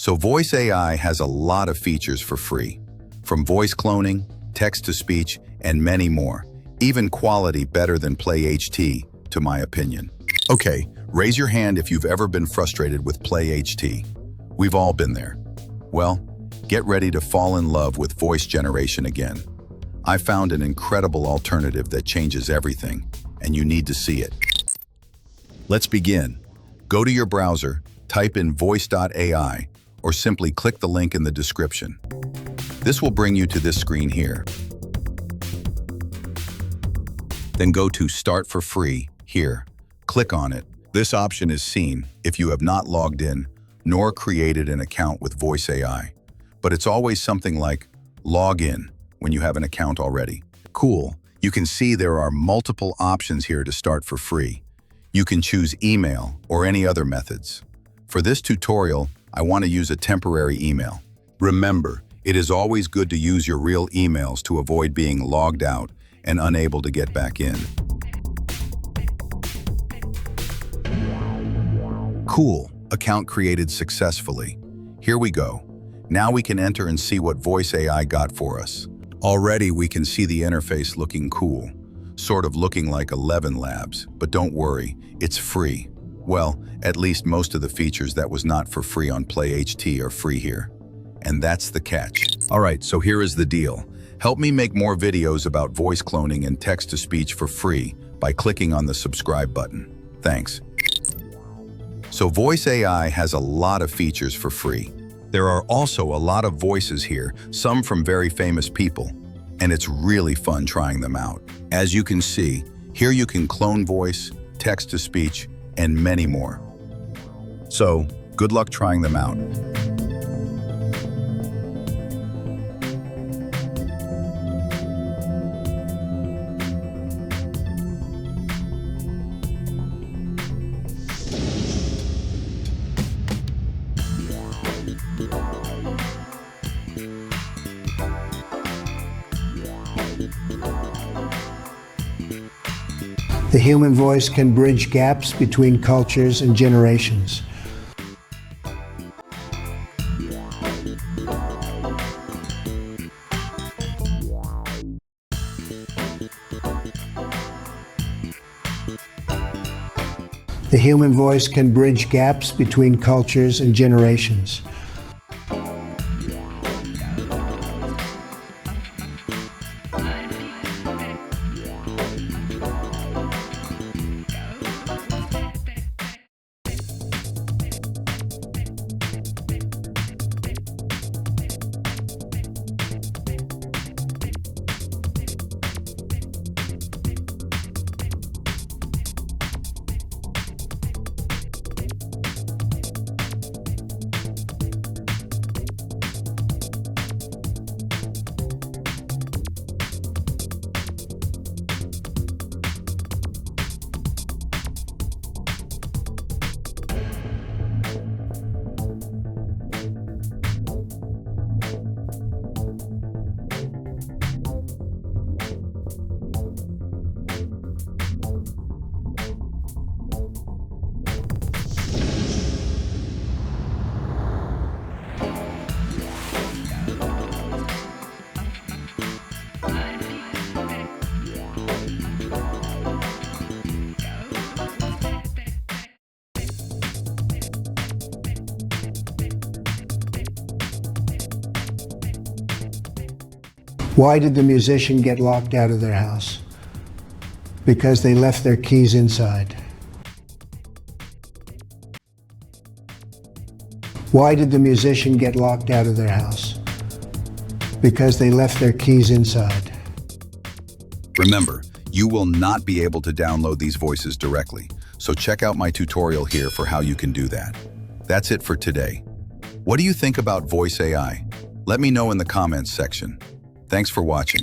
So Voice AI has a lot of features for free, from voice cloning, text-to-speech, and many more, even quality better than PlayHT, to my opinion. Okay, raise your hand if you've ever been frustrated with PlayHT. We've all been there. Well, get ready to fall in love with voice generation again. I found an incredible alternative that changes everything, and you need to see it. Let's begin. Go to your browser, type in voice.ai, or simply click the link in the description. This will bring you to this screen here. Then go to Start for Free here. Click on it. This option is seen if you have not logged in nor created an account with Voice AI. But it's always something like log in when you have an account already. Cool. You can see there are multiple options here to start for free. You can choose email or any other methods. For this tutorial, I want to use a temporary email. Remember, it is always good to use your real emails to avoid being logged out and unable to get back in. Cool. Account created successfully. Here we go. Now we can enter and see what Voice AI got for us. Already we can see the interface looking cool, sort of looking like 11 Labs, but don't worry, it's free. Well, at least most of the features that was not for free on PlayHT are free here. And that's the catch. Alright, so here is the deal. Help me make more videos about voice cloning and text-to-speech for free by clicking on the subscribe button. Thanks. So Voice AI has a lot of features for free. There are also a lot of voices here, some from very famous people, and it's really fun trying them out. As you can see, here you can clone voice, text-to-speech, and many more. So, good luck trying them out. The human voice can bridge gaps between cultures and generations. The human voice can bridge gaps between cultures and generations. Why did the musician get locked out of their house? Because they left their keys inside. Why did the musician get locked out of their house? Because they left their keys inside. Remember, you will not be able to download these voices directly, so check out my tutorial here for how you can do that. That's it for today. What do you think about Voice AI? Let me know in the comments section. Thanks for watching.